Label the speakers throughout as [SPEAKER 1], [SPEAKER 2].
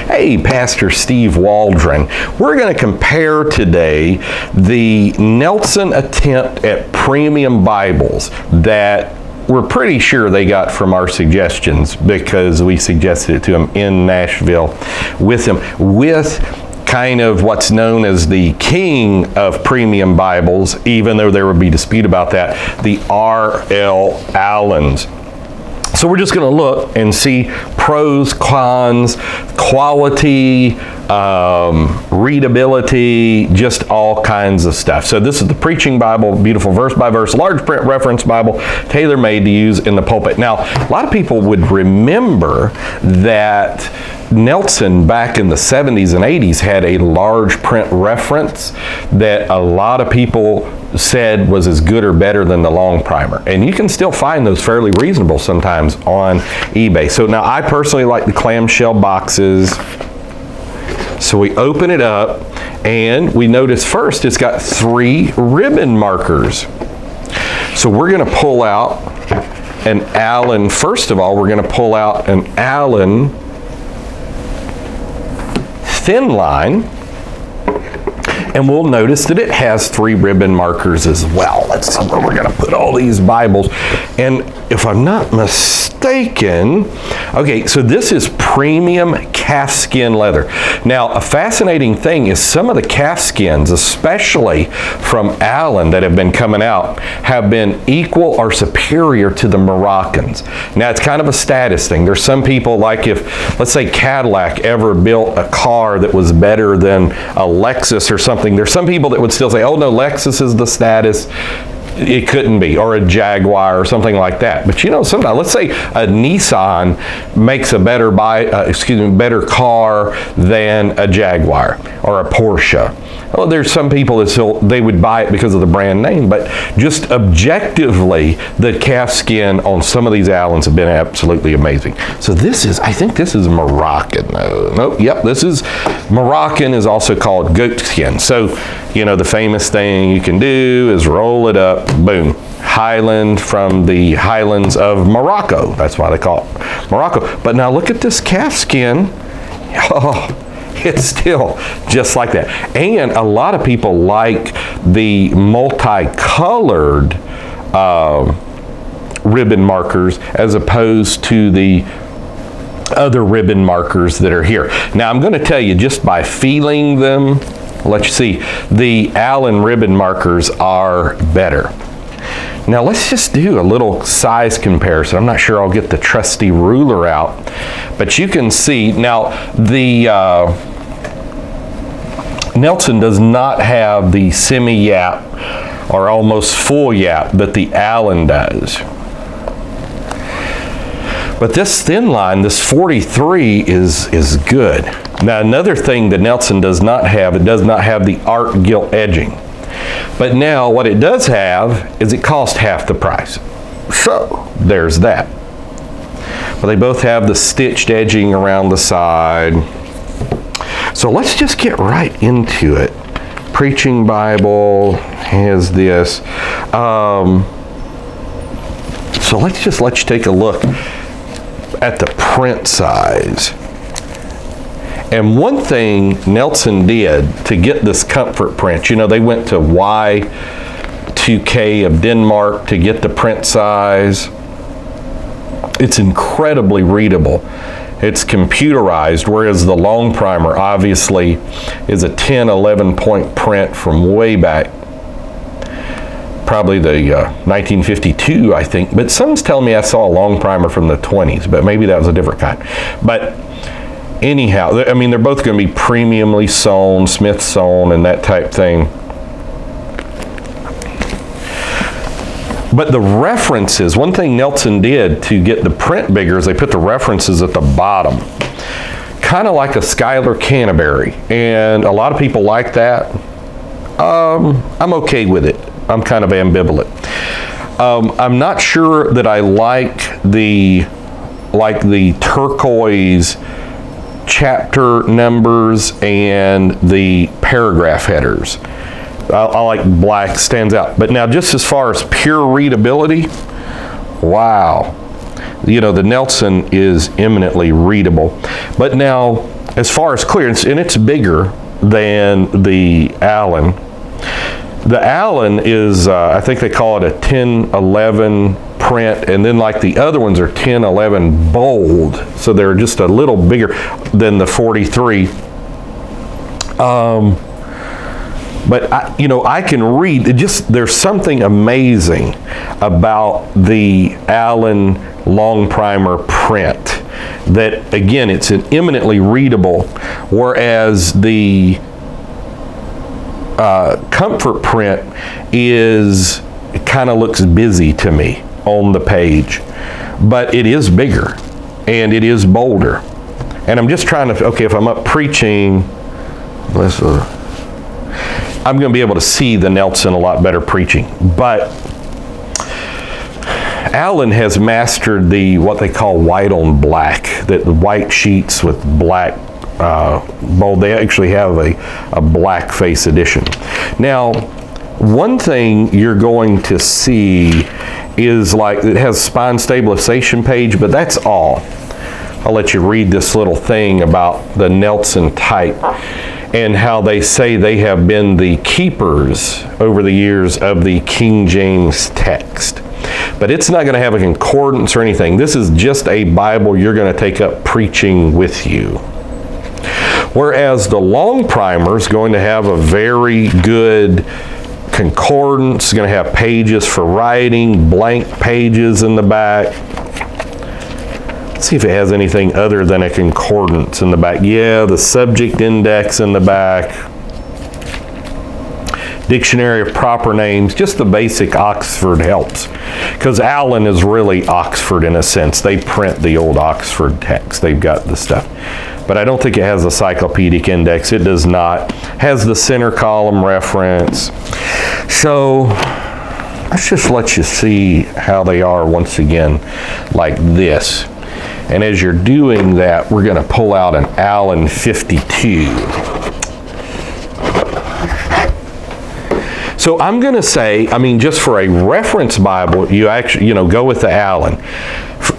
[SPEAKER 1] Hey, Pastor Steve Waldron. We're going to compare today the Nelson attempt at premium Bibles that we're pretty sure they got from our suggestions because we suggested it to them in Nashville with kind of what's known as the king of premium Bibles, even though there would be dispute about that, the R.L. Allans. So we're just going to look and see pros, cons, quality, readability, just all kinds of stuff. So this is the Preaching Bible, beautiful verse by verse, large print reference Bible, tailor-made to use in the pulpit. Now, a lot of people would remember that Nelson back in the 70s and 80s had a large print reference that a lot of people said was as good or better than the Longprimer. And you can still find those fairly reasonable sometimes on eBay. So now I personally like the clamshell boxes. So we open it up and we notice first it's got 3 ribbon markers. So we're going to pull out an Allan. First of all, we're going to pull out an Allan thin line, and we'll notice that it has 3 ribbon markers as well. Let's see where we're going to put all these Bibles. And if I'm not mistaken, okay, so this is premium calfskin leather. Now, a fascinating thing is some of the calfskins, especially from Allan that have been coming out, have been equal or superior to the Moroccans. Now, it's kind of a status thing. There's some people, like if, let's say, Cadillac ever built a car that was better than a Lexus or something, there's some people that would still say, oh no, Lexus is the status. It couldn't be, or a Jaguar or something like that. But you know, sometimes, let's say a Nissan makes a better better car than a Jaguar or a Porsche. Well, there's some people that still, they would buy it because of the brand name, but just objectively, the calfskin on some of these Allans have been absolutely amazing. So this is, I think this is Moroccan. Nope, yep, this is Moroccan, is also called goatskin. So, you know, the famous thing you can do is roll it up, boom. Highland from the highlands of Morocco. That's why they call it Morocco. But now look at this calfskin. Oh, it's still just like that. And a lot of people like the multicolored ribbon markers as opposed to the other ribbon markers that are here. Now I'm going to tell you, just by feeling them, let's see, the Allan ribbon markers are better. Now let's just do a little size comparison. I'm not sure I'll get the trusty ruler out, but you can see now the Nelson does not have the semi-yap or almost full yap that the Allan does. But this thin line, this 43, is good. Now another thing that Nelson does not have, it does not have the art gilt edging. But now what it does have is it costs half the price. So there's that. But they both have the stitched edging around the side. So let's just get right into it. Preaching Bible has this. So let's take a look at the print size. And one thing Nelson did to get this comfort print, you know, they went to Y2K of Denmark to get the print size. It's incredibly readable. It's computerized, whereas the Longprimer obviously is a 10, 11 point print from way back, probably the 1952, I think. But someone's telling me I saw a Longprimer from the 20s, but maybe that was a different kind. But anyhow, I mean, they're both going to be premiumly sewn, Smith sewn, and that type thing. But the references, one thing Nelson did to get the print bigger is they put the references at the bottom, kind of like a Schuyler Canterbury, and a lot of people like that. I'm okay with it. I'm kind of ambivalent. I'm not sure that I like the turquoise chapter numbers and the paragraph headers. I like black, stands out. But now, just as far as pure readability, wow. You know, the Nelson is eminently readable. But now, as far as clearance, and it's bigger than the Allan. The Allan is, I think they call it a 1011 print, and then like the other ones are 1011 bold, so they're just a little bigger than the 43. But I can read. There's something amazing about the Allan Longprimer print. That again, it's an eminently readable, whereas the comfort print it kind of looks busy to me on the page, but it is bigger and it is bolder. And I'm just trying to, okay, if I'm up preaching, I'm going to be able to see the Nelson a lot better preaching. But Allan has mastered what they call white on black, that the white sheets with black bold. They actually have a black face edition. Now, one thing you're going to see is like it has spine stabilization page, but that's all. I'll let you read this little thing about the Nelson type and how they say they have been the keepers over the years of the King James text. But it's not going to have a concordance or anything. This is just a Bible you're going to take up preaching with you. Whereas the Longprimer is going to have a very good concordance, it's going to have pages for writing, blank pages in the back. Let's see if it has anything other than a concordance in the back. Yeah, the subject index in the back. Dictionary of proper names, just the basic Oxford helps. Because Allan is really Oxford in a sense. They print the old Oxford text. They've got the stuff. But I don't think it has a cyclopedic index. It does not. Has the center column reference. So let's just let you see how they are once again like this. And as you're doing that, we're going to pull out an Allan 52. So I'm going to say, just for a reference Bible, you actually, go with the Allan.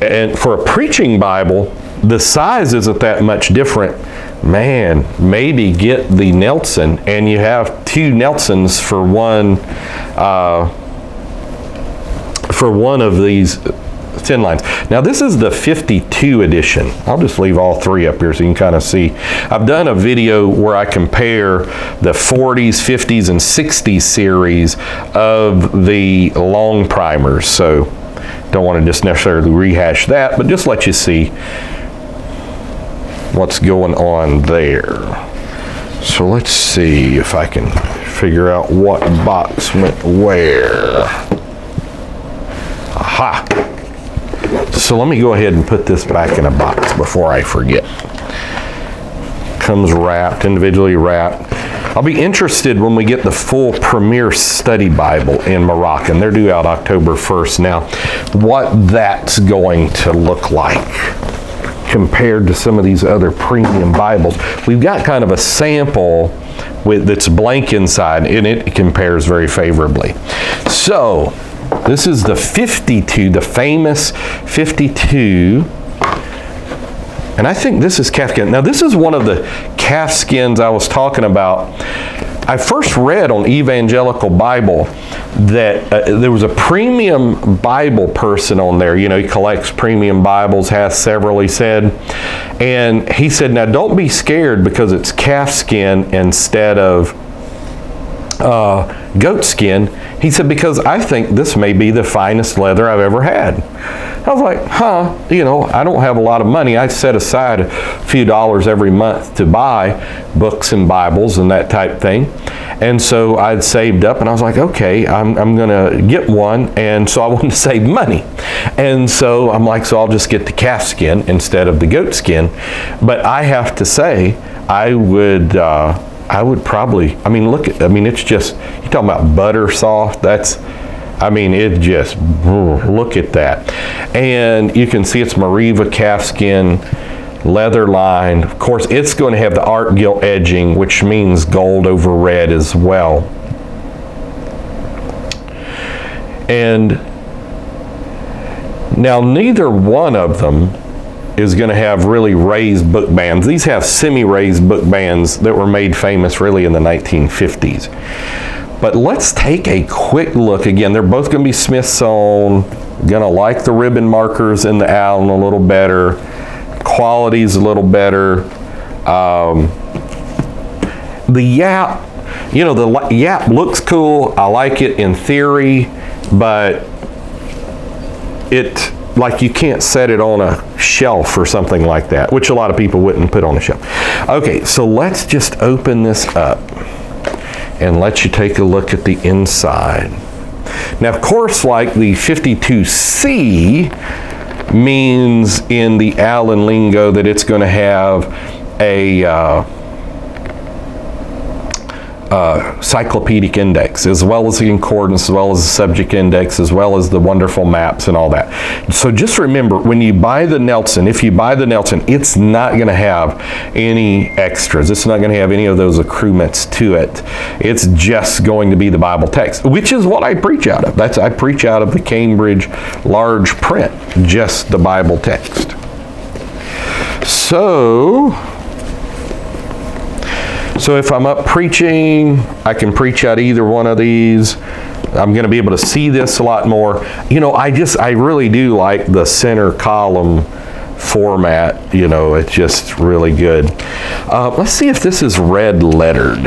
[SPEAKER 1] And for a preaching Bible, the size isn't that much different. Man, maybe get the Nelson, and you have two Nelsons for one of these thin lines. Now this is the 52 edition. I'll just leave all three up here so you can kind of see. I've done a video where I compare the 40s, 50s, and 60s series of the Longprimers. So don't want to just necessarily rehash that, but just let you see what's going on there. So let's see if I can figure out what box went where. Aha! So let me go ahead and put this back in a box before I forget. Comes wrapped, individually wrapped. I'll be interested when we get the full Premier Study Bible in Moroccan. They're due out October 1st now. What that's going to look like compared to some of these other premium Bibles. We've got kind of a sample that's blank inside, and it compares very favorably. So this is the 52, the famous 52. And I think this is calfskin. Now this is one of the calfskins I was talking about. I first read on Evangelical Bible that there was a premium Bible person on there. You know, he collects premium Bibles, has several, he said. And he said, now don't be scared because it's calfskin instead of goat skin. He said, because I think this may be the finest leather I've ever had. I was like, you know, I don't have a lot of money. I set aside a few dollars every month to buy books and Bibles and that type thing. And so I'd saved up and I was like, okay, I'm going to get one. And so I wanted to save money. And so I'm like, so I'll just get the calfskin instead of the goat skin. But I have to say, I would probably, it's just, you're talking about butter soft. It just, look at that. And you can see it's Mariva calfskin, leather lined. Of course, it's going to have the art gilt edging, which means gold over red as well. And now neither one of them is going to have really raised book bands. These have semi-raised book bands that were made famous really in the 1950s. But let's take a quick look. Again, they're both going to be Smithsonian. Going to like the ribbon markers in the Allan a little better. Quality's a little better. The Yap, you know, the Yap looks cool. I like it in theory, but it, like, you can't set it on a shelf or something like that, which a lot of people wouldn't put on a shelf. Okay, so let's just open this up and let you take a look at the inside. Now, of course, like the 52C means in the Allan lingo that it's going to have a cyclopedic index, as well as the concordance, as well as the subject index, as well as the wonderful maps and all that. So just remember, when you buy the Nelson, if you buy the Nelson, it's not going to have any extras. It's not going to have any of those accoutrements to it. It's just going to be the Bible text, which is what I preach out of. I preach out of the Cambridge large print, just the Bible text. So if I'm up preaching, I can preach out either one of these. I'm going to be able to see this a lot more. You know, I really do like the center column format. You know, it's just really good. Let's see if this is red lettered.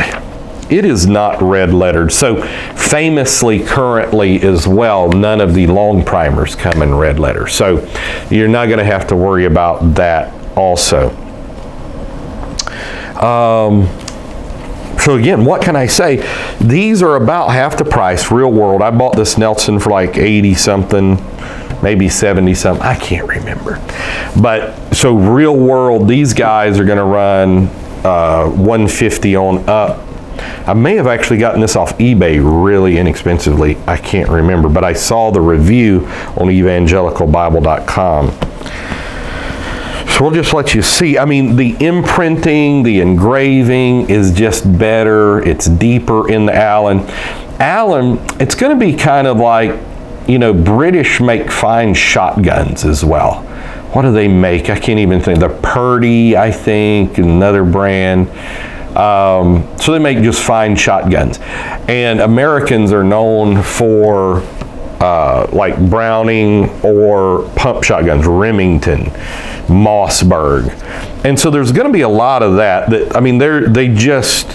[SPEAKER 1] It is not red lettered. So famously, currently as well, none of the Longprimers come in red letter. So you're not going to have to worry about that also. So again, what can I say? These are about half the price, real world. I bought this Nelson for like 80 something, maybe 70 something. I can't remember. But so real world, these guys are going to run 150 on up. I may have actually gotten this off eBay really inexpensively. I can't remember, but I saw the review on evangelicalbible.com. So we'll just let you see. I mean, the imprinting, the engraving is just better. It's deeper in the Allan. Allan, it's going to be kind of like, you know, British make fine shotguns as well. What do they make? I can't even think. The Purdy, I think, another brand. So they make just fine shotguns. And Americans are known for like Browning or pump shotguns, Remington, Mossberg. And so there's going to be a lot of that. I mean, they just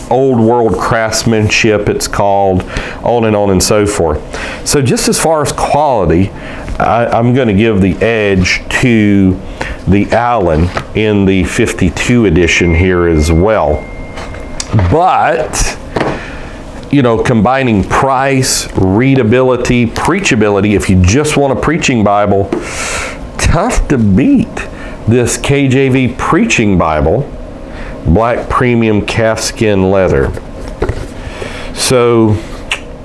[SPEAKER 1] old world craftsmanship, it's called, on and so forth. So just as far as quality, I'm going to give the edge to the Allan in the 52 edition here as well. But, you know, combining price, readability, preachability, if you just want a preaching Bible, tough to beat this KJV preaching Bible, black premium calfskin leather. So,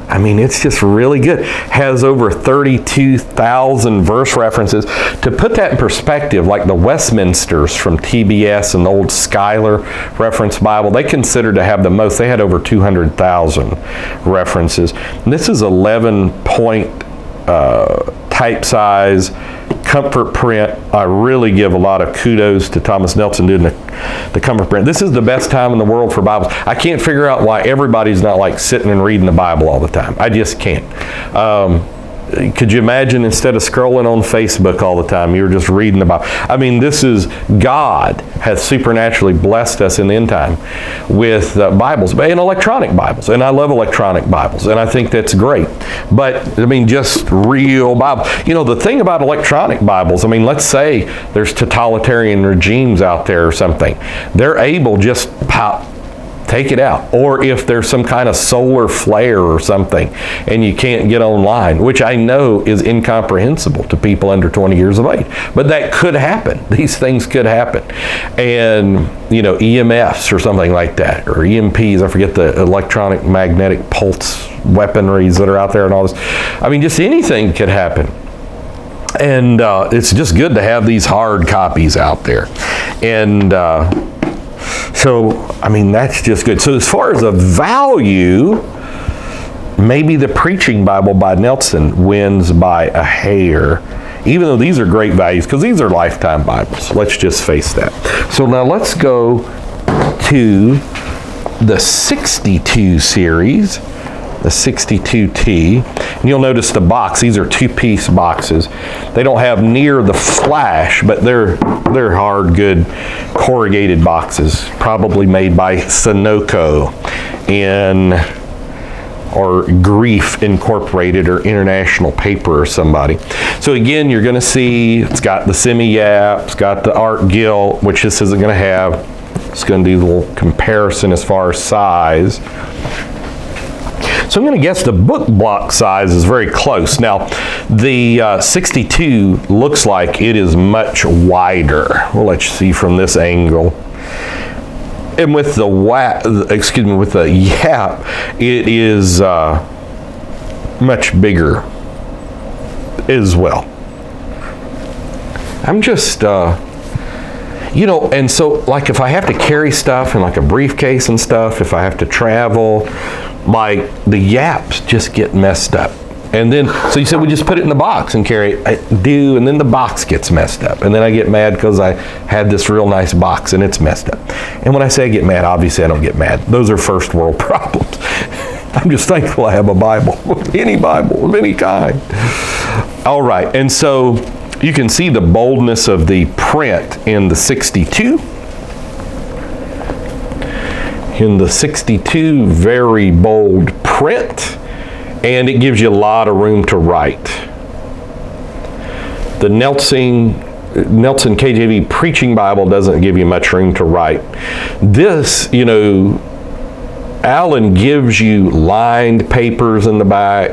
[SPEAKER 1] I mean, it's just really good. Has over 32,000 verse references. To put that in perspective, like the Westminsters from TBS and the old Schuyler Reference Bible, they considered to have the most. They had over 200,000 references. And this is 11-point type size, comfort print. I really give a lot of kudos to Thomas Nelson doing the comfort print. This is the best time in the world for Bibles. I can't figure out why everybody's not like sitting and reading the Bible all the time. I just can't. Could you imagine, instead of scrolling on Facebook all the time, you're just reading the Bible? I mean, this is, God has supernaturally blessed us in the end time with Bibles, and electronic Bibles. And I love electronic Bibles, and I think that's great. But, I mean, just real Bible. You know, the thing about electronic Bibles, I mean, let's say there's totalitarian regimes out there or something. They're able just take it out. Or if there's some kind of solar flare or something and you can't get online, which I know is incomprehensible to people under 20 years of age, but that could happen. These things could happen. And, you know, EMFs or something like that, or EMPs, I forget the electronic magnetic pulse weaponries that are out there and all this. I mean, just anything could happen. And it's just good to have these hard copies out there. And so, I mean, that's just good. So as far as a value, maybe the Preaching Bible by Nelson wins by a hair, even though these are great values, because these are lifetime Bibles. Let's just face that. So now let's go to the 62 series, the 62T. And you'll notice the box, these are 2-piece boxes. They don't have near the flash, but they're hard, good, corrugated boxes, probably made by Sunoco or Grief Incorporated or International Paper or somebody. So again, you're going to see it's got the semi-yap, it's got the art gilt, which this isn't going to have. It's going to do a little comparison as far as size. So I'm going to guess the book block size is very close. Now, the 62 looks like it is much wider. We'll let you see from this angle. And with the with the yap, it is much bigger as well. I'm just, and so like if I have to carry stuff in like a briefcase and stuff, if I have to travel, like the yaps just get messed up. And then, so you said we just put it in the box and carry it. I do, and then the box gets messed up. And then I get mad because I had this real nice box and it's messed up. And when I say I get mad, obviously I don't get mad. Those are first world problems. I'm just thankful I have a Bible, any Bible of any kind. All right, and so you can see the boldness of the print in the 62. In the 62, very bold print. And it gives you a lot of room to write. The Nelson KJV Preaching Bible doesn't give you much room to write. This, Allan gives you lined papers in the back,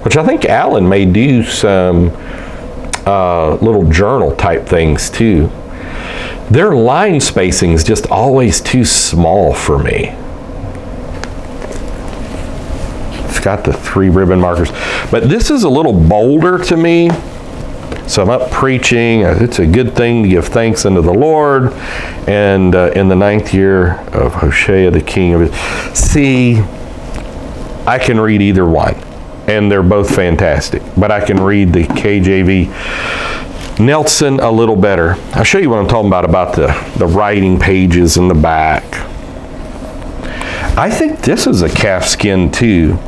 [SPEAKER 1] which I think Allan may do some little journal type things too. Their line spacing is just always too small for me. Got the 3 ribbon markers, but this is a little bolder to me. So I'm up preaching. It's a good thing to give thanks unto the Lord, and in the 9th year of Hoshea the king of it. See, I can read either one, and they're both fantastic. But I can read the KJV Nelson a little better. I'll show you what I'm talking about the writing pages in the back. I think this is a calf skin too.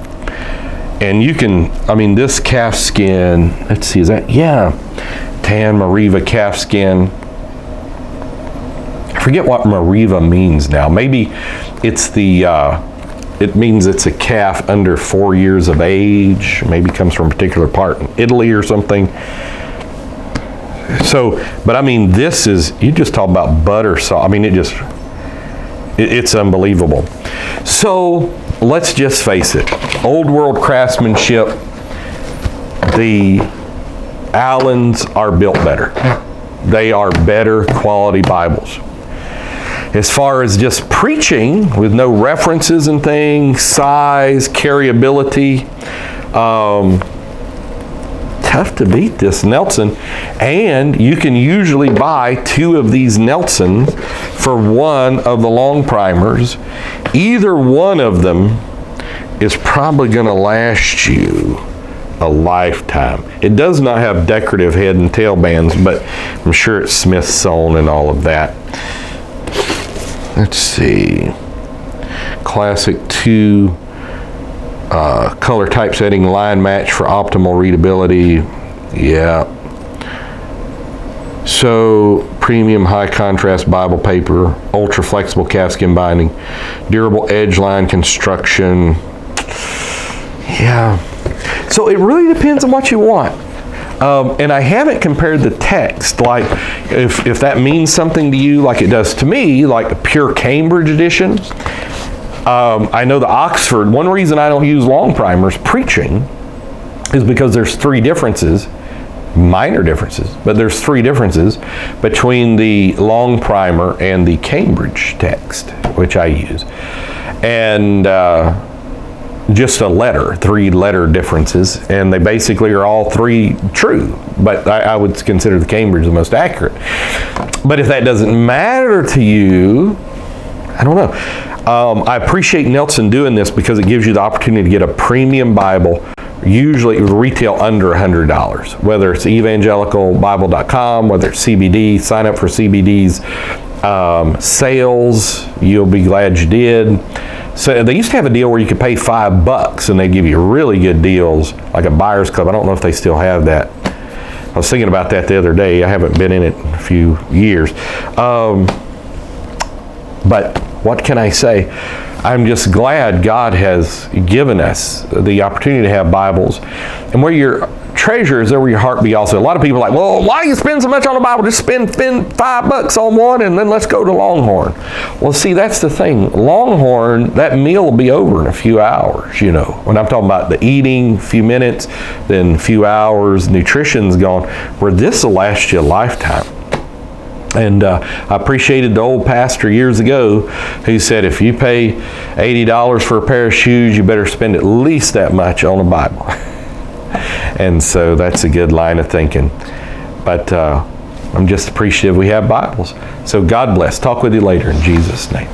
[SPEAKER 1] And you can, this calf skin, let's see, is that, yeah, tan Mariva calf skin. I forget what Mariva means now. Maybe it's it means it's a calf under 4 years of age. Maybe comes from a particular part in Italy or something. So, but this is, you just talk about butter sauce. It's unbelievable. So, let's just face it, old world craftsmanship, the Allans are built better. They are better quality Bibles. As far as just preaching with no references and things, size, carryability, tough to beat this Nelson. And you can usually buy 2 of these Nelsons for one of the Longprimers. Either one of them is probably going to last you a lifetime. It does not have decorative head and tail bands, but I'm sure it's Smith sewn and all of that. Let's see. Classic 2 color typesetting, line match for optimal readability. Yeah. So premium high contrast Bible paper, ultra flexible calfskin binding, durable edge line construction. Yeah. So it really depends on what you want. And I haven't compared the text, like if that means something to you like it does to me, like the pure Cambridge edition. I know the Oxford, one reason I don't use Longprimers preaching is because there's 3 differences, minor differences, but there's 3 differences between the Longprimer and the Cambridge text, which I use. And just a letter, 3 letter differences, and they basically are all 3 true, but I would consider the Cambridge the most accurate. But if that doesn't matter to you, I don't know. I appreciate Nelson doing this because it gives you the opportunity to get a premium Bible. usually retail under $100, whether it's evangelicalbible.com, whether it's CBD, sign up for CBD's sales. You'll be glad you did. So they used to have a deal where you could pay $5 and they give you really good deals, like a buyer's club. I don't know if they still have that. I was thinking about that the other day. I haven't been in it in a few years. But what can I say? I'm just glad God has given us the opportunity to have Bibles. And where your treasure is, there will your heart be also. A lot of people are like, well, why do you spend so much on the Bible? Just spend $5 on one and then let's go to Longhorn. Well, see, that's the thing. Longhorn, that meal will be over in a few hours, you know. When I'm talking about the eating, a few minutes, then a few hours, nutrition's gone. Where this will last you a lifetime. And I appreciated the old pastor years ago who said, if you pay $80 for a pair of shoes, you better spend at least that much on a Bible. And so that's a good line of thinking. But I'm just appreciative we have Bibles. So God bless. Talk with you later in Jesus' name.